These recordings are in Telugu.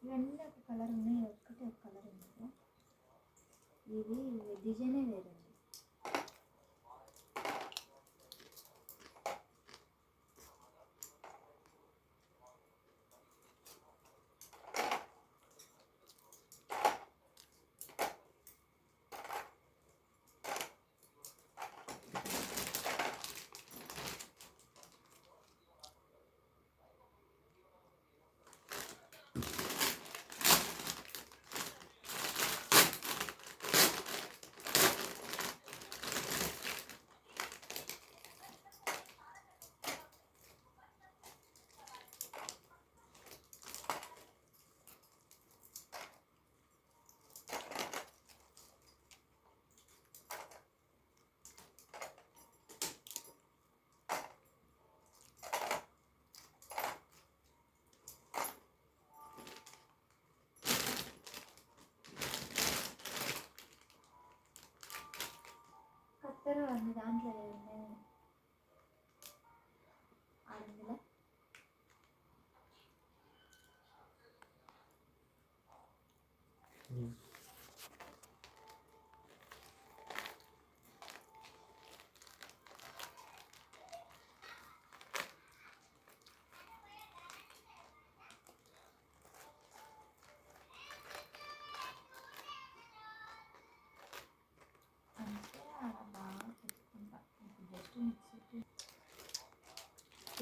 ఇవన్నీ ఒక కలర్ ఉన్నాయి, ఒక్కటే ఒక కలర్ ఉంది. ఇది డిజైనే వేరే. కత్తెర అన్ని దాంట్లో ఉన్నాయి. 600.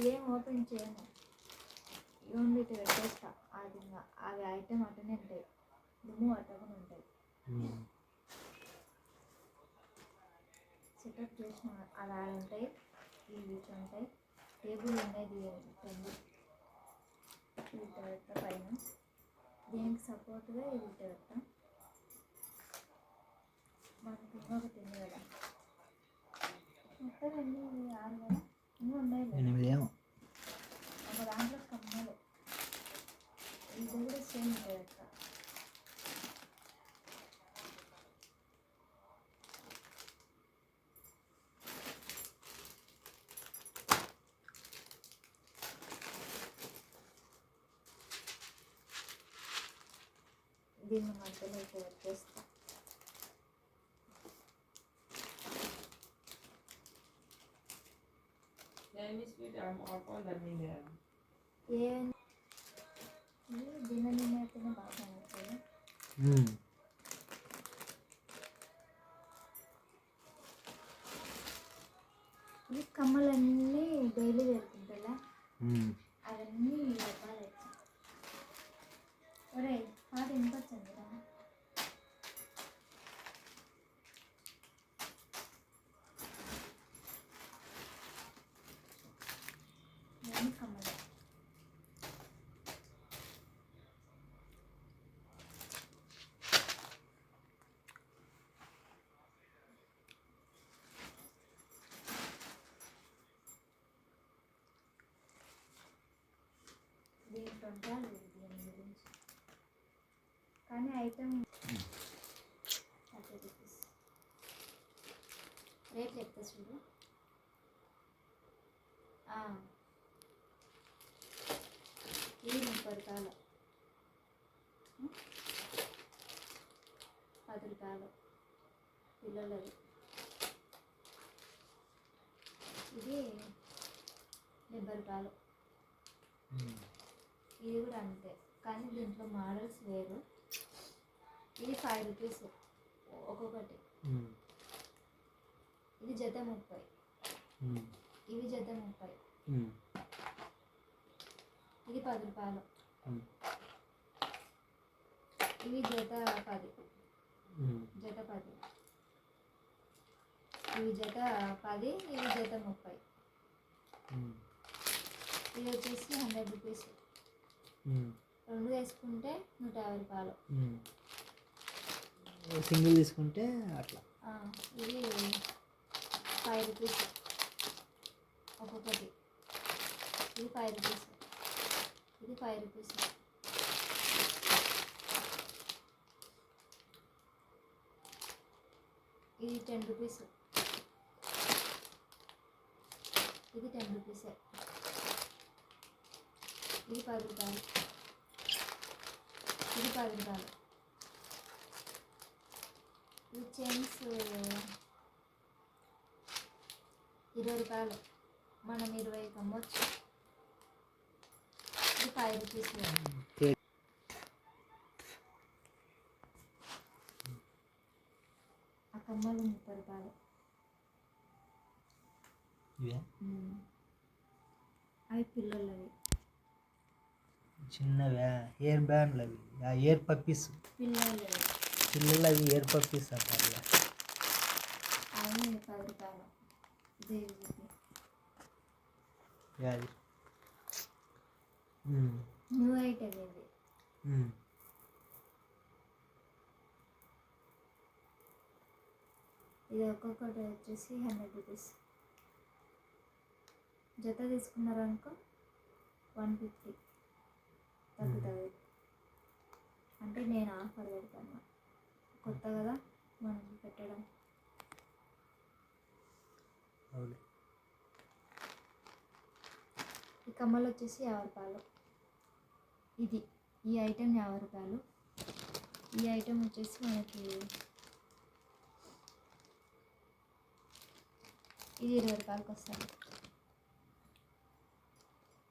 ఏం ఓపెన్ చేయను, ఓన్లీ ఇటు పెట్టేస్తా. అది అవి ఐటమ్ అట్టనే ఉంటాయి, దుమ్ము అట్టకుండా ఉంటాయి. సెటప్ చేసిన అలా ఉంటాయి, ఇవి ఉంటాయి. టేబుల్ ఉండేది రెండు, ఇది పెడతా పైన. దీనికి సపోర్ట్గా ఇది పెడతా. మనకి ఇంకొకటి ఉంది కదా, మొత్తం ఎన్ని 6 కదా, ఇంకా ఉన్నాయి 8 ఒక దాంట్లో కమ్మలు. ఇది కూడా సేమ్ ఉంటుంది అక్క. దీన్ని మధ్యలో ఇట్లా వచ్చేస్తా. దీని అయితేనే బాగా అవుతుంది. ఈ కమ్మలన్నీ డైలీ వేరుకుంటా, అవన్నీ రకాలు అవుతాయి. ఒరే పాట వినిపించండి రా. కమ్మలు దీంట్లో ఉంటారు దీని గురించి, కానీ ఐటమ్ 30 రూపీస్ రేట్ చెప్తా చూడు. ఇది 30 రూపాయలు, 10 రూపాయలు పిల్లలది. ఇది 70 రూపాయలు. ఇది కూడా అంతే, కానీ దీంట్లో మోడల్స్ వేరు. ఇది 5 రూపీస్ ఒక్కొక్కటి. ఇది జత 30, ఇవి జత 30. ఇది 10 రూపాయలు, ఇవి జత 10, జత 10. ఇవి జత 10, ఇవి జత 30. ఇది వచ్చేసి 100 రూపీస్. రెండు వేసుకుంటే 150 రూపాయలు. సింగిల్ తీసుకుంటే అట్లా. ఇది 5 రూపీస్ ఒక్కొక్కటి. ఇది 5 రూపీస్, ఇది 5 రూపీస్. ఇది 10 రూపీస్. ఇది 10 రూపీసే. ఇది 10 రూపాయలు. ఇది 10 రూపాయలు. ఈ చైన్స్ 20 రూపాయలు. మనం 20కి అమ్మొచ్చు. ఇది 5 రూపీస్. ఆ కమ్మలు 30 రూపాయలు. అవి పిల్లలవి చిన్నవా హెయిర్ బ్యాండ్లు అవి ఇయర్ పప్పీస్ పిల్లలవి ఇయర్ పప్పీస్ అంటారు. అవి 10 రూపాయలు. దేవికి న్యూ ఐటమ్ ఇది. ఇది ఒక్కొక్కటి వచ్చేసి 100 రూపీస్. జత తీసుకున్నారనుకో 150 తగ్గుతుంది. అంటే నేను ఆఫర్ పెడతాను, కొత్త కదా మనం పెట్టడం. ఈ కమ్మలు వచ్చేసి 50 రూపాయలు. ఈ ఐటెం 50 రూపాయలు. ఈ ఐటెం వచ్చేసి మనకి ఇది 20 రూపాయలకి వస్తుంది.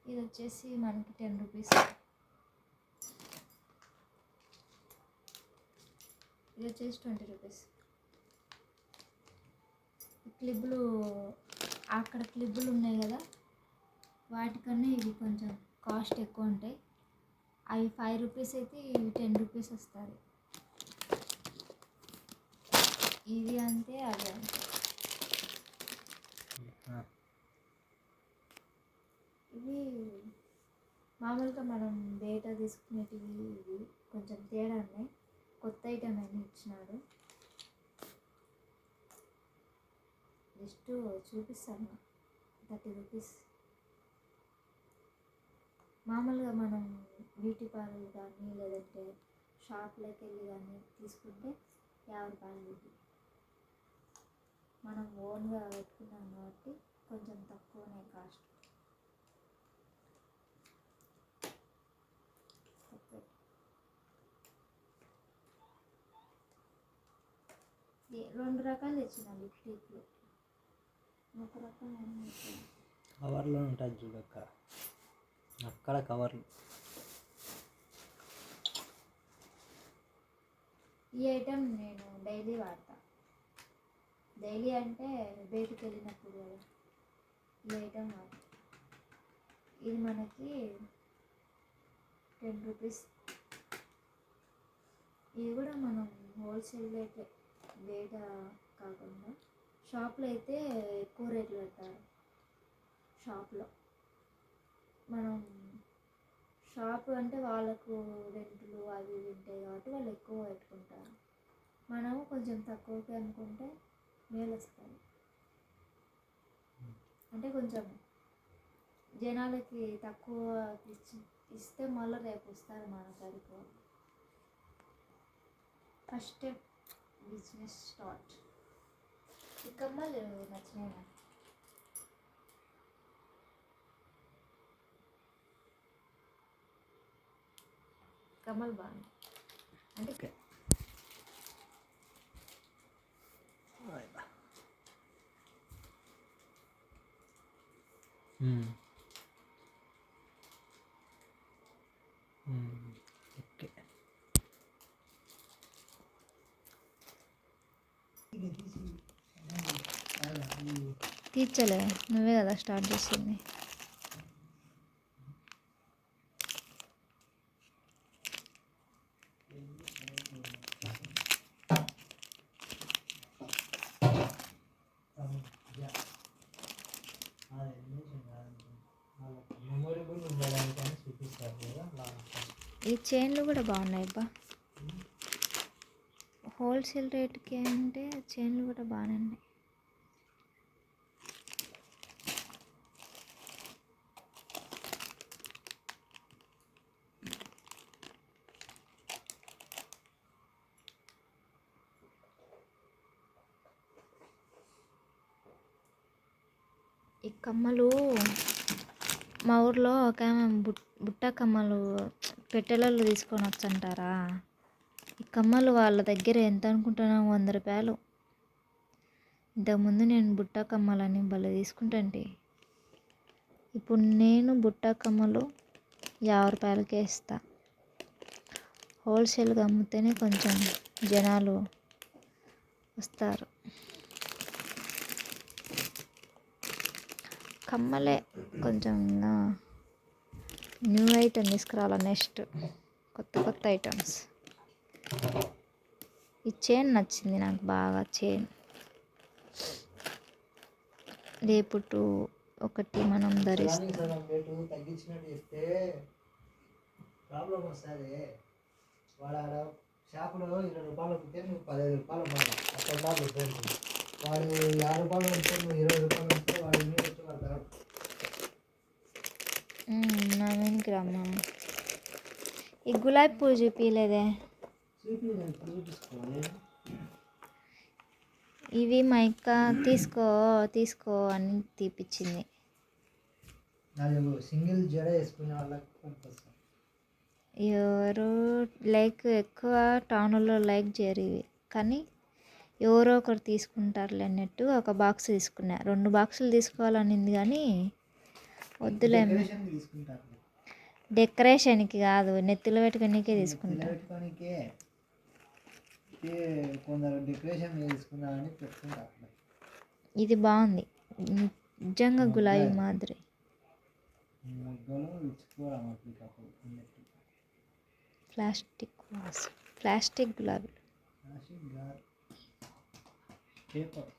ఇది వచ్చేసి మనకి 10 రూపీస్. ఇది వచ్చేసి 20 రూపీస్. క్లిబ్బులు అక్కడ క్లిబ్బులు ఉన్నాయి కదా, వాటికన్నా ఇవి కొంచెం కాస్ట్ ఎక్కువ ఉంటాయి. అవి 5 రూపీస్ అయితే ఇవి 10 రూపీస్ వస్తుంది. ఇది అంతే, అది అంతే. ఇవి మామూలుగా మనం బయట తీసుకునేటివి ఇవి కొంచెం తేడా ఉన్నాయి. కొత్త ఐటమ్ అని ఇచ్చినాడు. జస్ట్ చూపిస్తాను. 30 రూపీస్. మామూలుగా మనం బ్యూటీ పార్లర్ కానీ లేదంటే షాప్లోకి వెళ్ళి కానీ తీసుకుంటే 50 రూపాయలు. ఇది మనం ఓన్గా పెట్టుకున్నాం కాబట్టి కొంచెం తక్కువనే కాస్ట్. రెండు రకాలు తెచ్చిన లిప్స్టిక్లు. ఒక రకం కవర్లో ఉంటుంది చూడక్క, అక్కడ కవర్లు. ఈ ఐటెం నేను డైలీ వాడతా. డైలీ అంటే బయటికి వెళ్ళినప్పుడు కదా ఈ ఐటెం వాడతా. ఇది మనకి 10 రూపీస్. ఇది కూడా మనం హోల్సేల్ అయితే బయట కాకుండా షాప్లో అయితే ఎక్కువ రేట్లు పెడతారు. షాప్లో మనం షాపు అంటే వాళ్ళకు రెంట్లు అవి ఉంటాయి కాబట్టి వాళ్ళు ఎక్కువ పెట్టుకుంటారు. మనము కొంచెం తక్కువకి అనుకుంటే మేలు వస్తుంది. అంటే కొంచెం జనాలకి తక్కువ ఇస్తే మళ్ళీ రేపు వస్తారు మన కాడికి. First step business start. ఈ కమ్మలు నచ్చినాయి నాకు. కమ్మలు బాగుంది అంటే తీర్చలే, నువ్వే కదా స్టార్ట్ చేసింది. ఈ చైన్లు కూడా బాగున్నాయి అబ్బా. హోల్సేల్ రేట్కి అంటే చైన్లు కూడా బాగానే ఉన్నాయి. ఈ ఈ కమ్మలు మా ఊర్లో ఒక ఆమె బుట్ట కమ్మలు పెట్టెలలో తీసుకొని వచ్చంటారా. ఈ కమ్మలు వాళ్ళ దగ్గర ఎంత అనుకుంటున్నావు, 100 రూపాయలు. ఇంతకుముందు నేను బుట్ట కమ్మలని భలే తీసుకుంటాంటి. ఇప్పుడు నేను బుట్ట కమ్మలు 50 రూపాయలకే ఇస్తా. హోల్సేల్గా అమ్మితేనే కొంచెం జనాలు వస్తారు. కమ్మలే కొంచెం న్యూ ఐటమ్ తీసుకురావాలి నెక్స్ట్, కొత్త ఐటమ్స్. ఈ చైన్ నచ్చింది నాకు బాగా. చైన్ రేపు ఒకటి మనం ధరిస్తాం. తగ్గించినట్టు చెప్తే ప్రాబ్లం వస్తుంది. వాడు ఆడ షాపులో 20 రూపాయలు ఉంటే నువ్వు 15 రూపాయలు అమ్మాలి. అక్కడ వాడు 50 రూపాయలు ఉంటే నువ్వు 20 రూపాయలు ఉంటే వాడు ఎన్ని వచ్చి పడతాడు. నా వెనక్కి రమ్మా. ఈ గులాబీ పూలు చూపించలేదే. చూపించుకోవాలి. ఇవి మా అక్క తీసుకో అని తీపిచ్చింది. అది సింగిల్ జడ వేసుకునే వాళ్ళకి పనికొస్తాయి. ఎవరు ఎక్కువ టౌన్లో లైక్ చేయరు ఇవి, కానీ ఎవరో ఒకరు తీసుకుంటారులే అన్నట్టు ఒక బాక్స్ తీసుకున్నా. 2 బాక్సులు తీసుకోవాలనింది కానీ వద్దులే. డెకరేషన్కి కాదు, నెత్తిలో పెట్టుకోనికే తీసుకుంటా. కొందరు డెకరేషన్ తీసుకున్నారని పెట్టుకుంటారు. ఇది బాగుంది నిజంగా, గులాబీ మాదిరి. ప్లాస్టిక్ గులాబీ. పేపర్